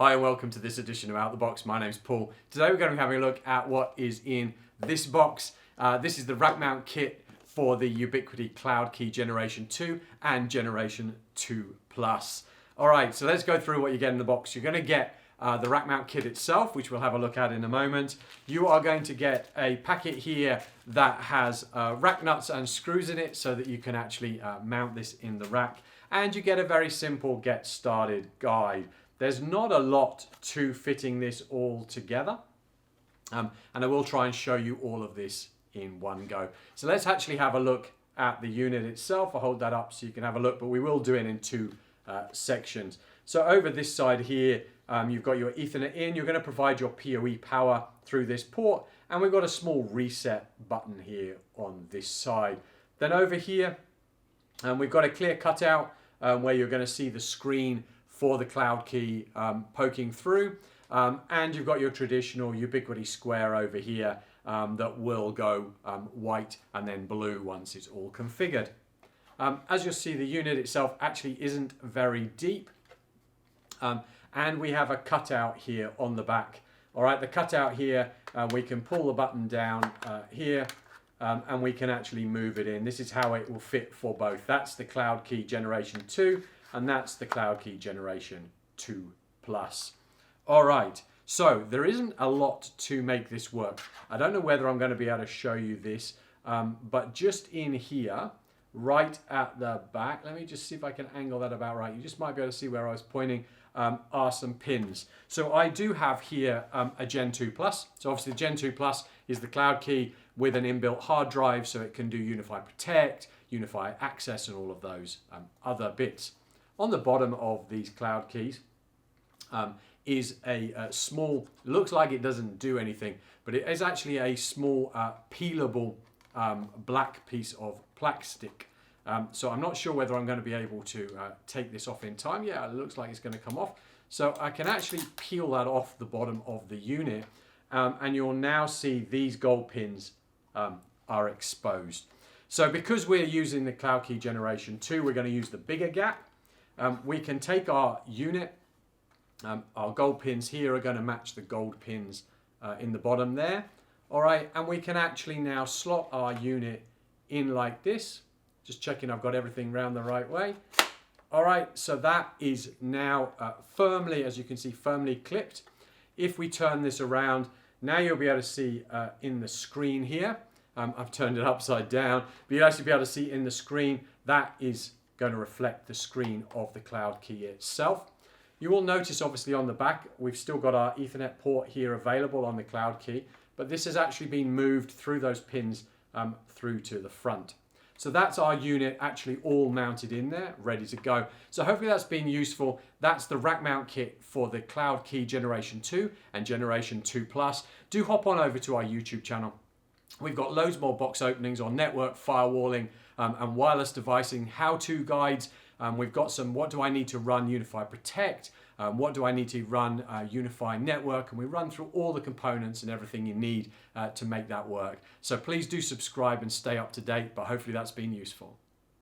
Hi and welcome to this edition of Out the Box. My name's Paul. Today we're going to be having a look at what is in this box. This is the rack mount kit for the Ubiquiti Cloud Key Generation 2 and Generation 2 Plus. Alright, so let's go through what you get in the box. You're going to get the rack mount kit itself, which we'll have a look at in a moment. You are going to get a packet here that has rack nuts and screws in it so that you can actually mount this in the rack. And you get a very simple get started guide. There's not a lot to fitting this all together. And I will try and show you all of this in one go. So let's actually have a look at the unit itself. I'll hold that up so you can have a look, but we will do it in two sections. So over this side here, you've got your Ethernet in. You're going to provide your PoE power through this port. And we've got a small reset button here on this side. Then over here, we've got a clear cutout where you're going to see the screen for the cloud key poking through. And you've got your traditional Ubiquiti square over here that will go white and then blue once it's all configured. As you'll see, the unit itself actually isn't very deep. And we have a cutout here on the back. All right, the cutout here, we can pull the button down here and we can actually move it in. This is how it will fit for both. That's the Cloud Key Generation 2 and that's the Cloud Key Generation 2 Plus. All right, so there isn't a lot to make this work. I don't know whether I'm going to be able to show you this, but just in here, right at the back, let me just see if I can angle that about right. You just might be able to see where I was pointing, are some pins. So I do have here a Gen 2 Plus. So obviously the Gen 2 Plus is the cloud key with an inbuilt hard drive, so it can do Unify Protect, Unify Access, and all of those other bits. On the bottom of these cloud keys is a small, looks like it doesn't do anything, but it is actually a small peelable black piece of plastic. So I'm not sure whether I'm going to be able to take this off in time. Yeah, it looks like it's going to come off. So I can actually peel that off the bottom of the unit and you'll now see these gold pins are exposed. So because we're using the Cloud Key Generation 2, we're going to use the bigger gap. We can take our unit, our gold pins here are going to match the gold pins in the bottom there. All right, and we can actually now slot our unit in like this. Just checking I've got everything round the right way. All right, so that is now firmly, as you can see, firmly clipped. If we turn this around, now you'll be able to see in the screen here, I've turned it upside down, but you'll actually be able to see in the screen, that is going to reflect the screen of the cloud key itself. You will notice obviously on the back, we've still got our Ethernet port here available on the cloud key, but this has actually been moved through those pins through to the front. So that's our unit actually all mounted in there, ready to go. So hopefully that's been useful. That's the rack mount kit for the Cloud Key Generation 2 and Generation 2 Plus. Do hop on over to our YouTube channel. We've got loads more box openings on network, firewalling, and wireless devicing, how-to guides. We've got some, what do I need to run Unify Protect? What do I need to run Unify Network? And we run through all the components and everything you need to make that work. So please do subscribe and stay up to date, but hopefully that's been useful.